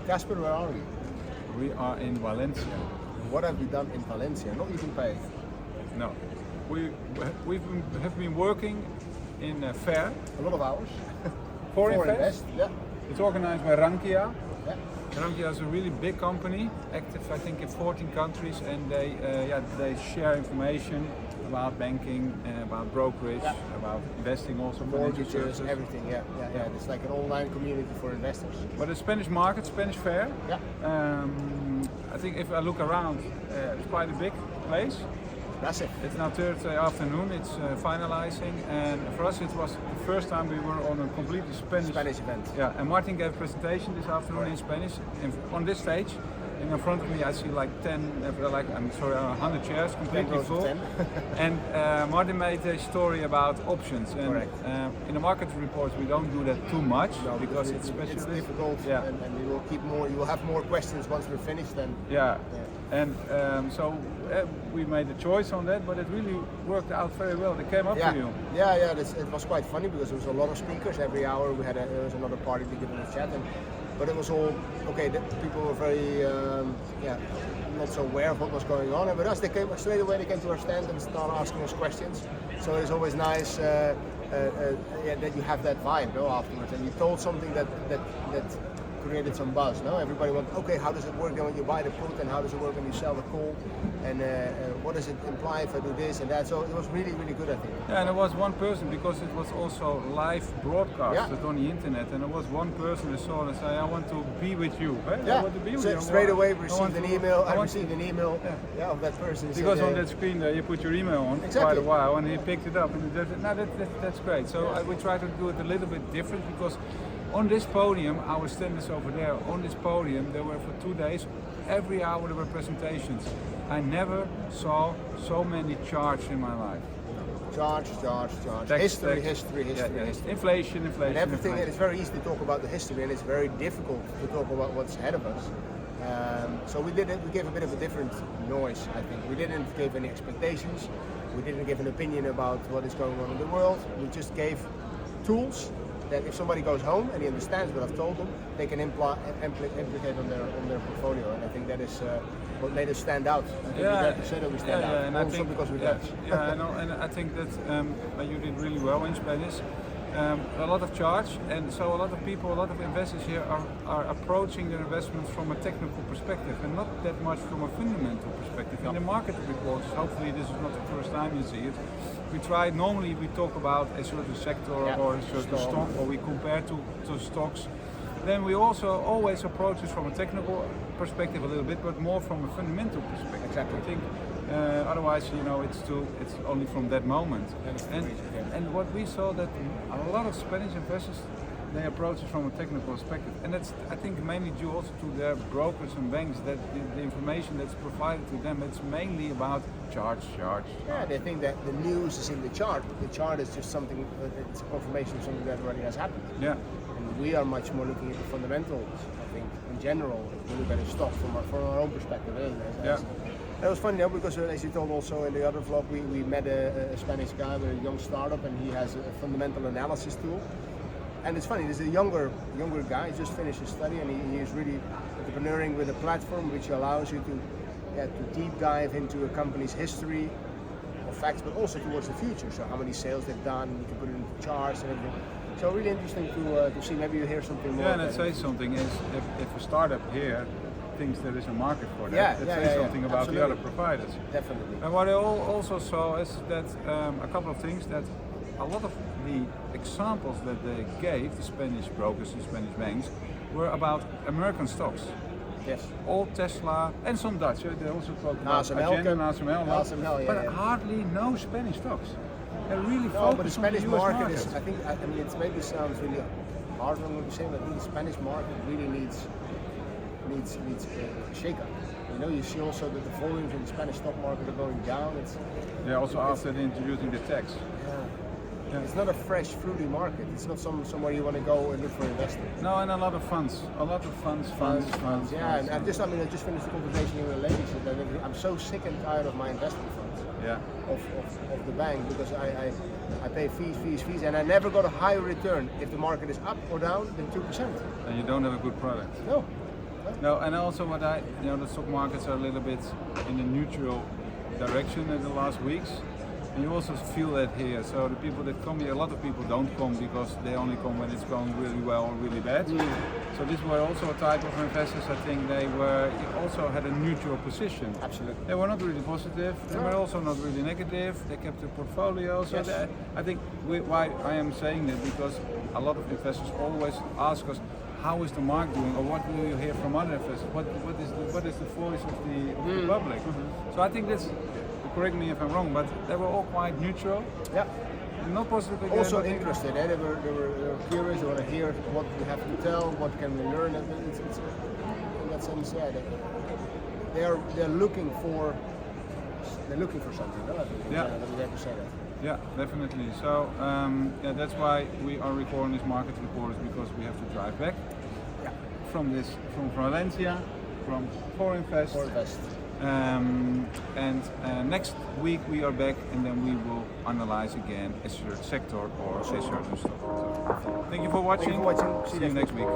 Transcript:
Kaspar, where are we? We are in Valencia. What have we done in Valencia? Not even paid. No, have been working in a fair. A lot of hours. Forinvest. Yeah. It's organized by Rankia. Yeah. Rankia is a really big company, active I think in 14 countries, and they share information about banking, about brokerage, about investing, also mortgages, everything. Yeah. It's like an online community for investors. But the Spanish market, Spanish fair. Yeah. I think if I look around, it's quite a big place. Massive. It's now Thursday afternoon. It's finalizing, and for us it was the first time we were on a completely Spanish event. Yeah, and Martin gave a presentation this afternoon in Spanish. And on this stage, and in front of me, I see like 100 chairs completely full. And Martin made a story about options. And correct. In the market reports, we don't do that too much because it's specialist. It's difficult, and we will keep more. You will have more questions once we're finished. Then. Yeah. And so we made a choice on that, but it really worked out very well. They came up to you. Yeah. It was quite funny because there was a lot of speakers every hour. There was another party to give them a chat, but it was all okay. People were very not so aware of what was going on. And with us, they came straight away. They came to our stand and started asking us questions. So it's always nice that you have that vibe, afterwards. And you told something that created some buzz. No, everybody went, okay, how does it work when you buy the put, and how does it work when you sell the call, and what does it imply if I do this and that? So it was really, really good, I think. Yeah, and there was one person, because it was also live broadcasted on the internet, and there was one person who saw and said, I want to be with you. Yeah. I want to be with you. Straight away we received an email. I received an email of that person. Because on that screen there you put your email on for quite a while, and he picked it up, and that's great. So we try to do it a little bit different, because on this podium, our stand is over there, on this podium there were for 2 days, every hour there were presentations. I never saw so many charts in my life. Charts. History. Inflation. And everything, and it's very easy to talk about the history, and it's very difficult to talk about what's ahead of us. So we gave a bit of a different noise, I think. We didn't give any expectations, we didn't give an opinion about what is going on in the world, we just gave tools that if somebody goes home and he understands what I've told them, they can implicate on their portfolio, and I think that is what made us stand out. I think we have to say that we stand out, and also I think, because we're Dutch. I know, and I think that you did really well in Spanish. A lot of charts, and so a lot of people, a lot of investors here are approaching their investments from a technical perspective and not that much from a fundamental perspective. In the market reports, hopefully this is not the first time you see it, normally we talk about a certain sector or a certain stock, or we compare to stocks. Then we also always approach it from a technical perspective a little bit, but more from a fundamental perspective. Exactly. I think otherwise, it's only from that moment. And what we saw that a lot of Spanish investors, they approach it from a technical perspective, and that's, I think, mainly due also to their brokers and banks, that the information that's provided to them, it's mainly about charts. Yeah, they think that the news is in the chart. The chart is just something, it's a confirmation of something that already has happened. Yeah. And we are much more looking at the fundamentals, I think, in general, if we look at a stock from our own perspective. That was funny, because as you told also in the other vlog, we met a Spanish guy with a young startup, and he has a fundamental analysis tool. And it's funny, there's a younger guy, he just finished his study, and he is really entrepreneuring with a platform which allows you to deep dive into a company's history of facts, but also towards the future. So how many sales they've done, you can put it into charts and everything. So really interesting to see. Maybe you hear something more. Yeah, and I'd say something is, if a startup here thinks there is a market for that, say something about the other providers. Definitely. And what I also saw is that a couple of things, that a lot of the examples that they gave, the Spanish brokers and Spanish banks, were about American stocks. Yes. All Tesla and some Dutch. They also talk about ASML, but hardly no Spanish stocks. They really focus but the Spanish on the US market is, I mean, it maybe sounds really hard when we're saying, but I think the Spanish market really needs a shake-up. You see also that the volumes in the Spanish stock market are going down. Also after introducing the tax. Yeah. It's not a fresh, fruity market. It's not somewhere you want to go and look for investing. No, and a lot of funds. Yeah, and I just finished the conversation with a lady. Said that I'm so sick and tired of my investment funds. Yeah. Of the bank, because I pay fees, and I never got a higher return if the market is up or down than 2%. And you don't have a good product. No. No, and also the stock markets are a little bit in a neutral direction in the last weeks. And you also feel that here. So the people that come here, a lot of people don't come because they only come when it's going really well or really bad. So these were also a type of investors. I think they also had a neutral position. Absolutely. They were not really positive. They were also not really negative. They kept their portfolio. So I think why I am saying that because a lot of investors always ask us, how is the market doing, or what do you hear from other investors? What is the voice of the public? So I think that's. Correct me if I'm wrong, but they were all quite neutral. Yeah. Not positive again. Also interested. They were curious. They want to hear what we have to tell. What can we learn? And it's, in that sense, yeah, they're looking for something. No? I think we have to say that. Yeah, definitely. So that's why we are recording this market report, is because we have to drive back from Valencia, from Forinvest. And next week we are back, and then we will analyze again a certain sector or a certain stock. So, thank you for watching. See you next week.